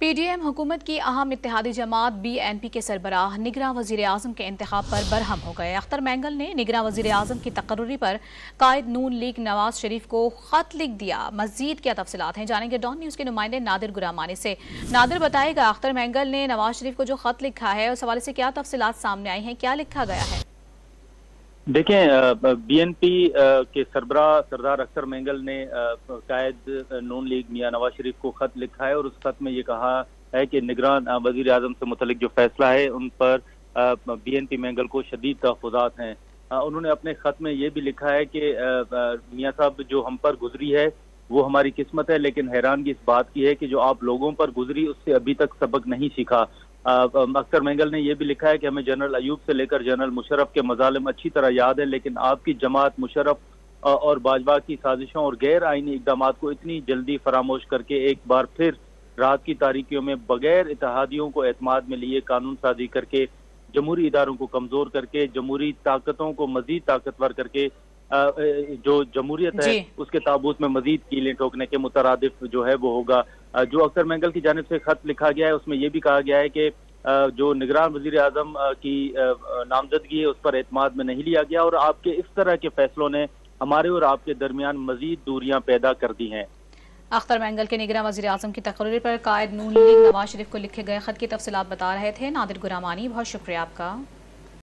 P D M हुकूमत की अहम इत्तेहादी जमात BNP के सरबराह निगरां वज़ीर आज़म के इंतखाब पर बरहम हो गए। अख्तर मैंगल ने निगरां वज़ीर आज़म की तकर्री पर कायद नून लीग नवाज शरीफ को खत लिख दिया। मज़ीद क्या तफसीलात हैं जानेंगे डॉन न्यूज़ के नुमाइंदे नादिर गुरामानी से। नादिर बताएगा, अख्तर मैंगल ने नवाज शरीफ को जो खत लिखा है उस हवाले से क्या तफसीलात सामने आई हैं, क्या लिखा गया है? देखें, BNP के सरबराह सरदार अख्तर मैंगल ने कायद नून लीग मियां नवाज शरीफ को खत लिखा है और उस खत में ये कहा है कि निगरान वज़ीर आज़म से मुतल्लिक जो फैसला है उन पर BNP मैंगल को शदीद तहफ़्फ़ुज़ात हैं। उन्होंने अपने खत में ये भी लिखा है कि मियां साहब जो हम पर गुजरी है वो हमारी किस्मत है, लेकिन हैरानगी इस बात की है कि जो आप लोगों पर गुजरी उससे अभी तक सबक नहीं सीखा। अख्तर मैंगल ने यह भी लिखा है कि हमें जनरल अयूब से लेकर जनरल मुशर्रफ के मज़ालिम अच्छी तरह याद है, लेकिन आपकी जमात मुशर्रफ और बाजवा की साजिशों और गैर आईनी इक़दाम को इतनी जल्दी फरामोश करके एक बार फिर रात की तारीकियों में बगैर इत्तेहादियों को एतमाद में लिए कानून साजी करके जमहूरी इदारों को कमज़ोर करके जमहूरी ताकतों को मज़ीद ताकतवर करके जो जमहूरियत है उसके ताबूत में मजीद कीलें ठोकने के मुतरादिफ जो है वो होगा। जो अख्तर मैंगल की जानिब से खत लिखा गया है उसमें यह भी कहा गया है कि जो निगरान वज़ीर आज़म की नामजदगी है उस पर एतमाद में नहीं लिया गया और आपके इस तरह के फैसलों ने हमारे और आपके दरमियान मजीद दूरियां पैदा कर दी हैं। अख्तर मैंगल के निगरान वज़ीर आज़म की तकरीर पर कायद नून लीग नवाज शरीफ को लिखे गए खत की तफसीलात बता रहे थे नादिर गुरामानी। बहुत शुक्रिया आपका।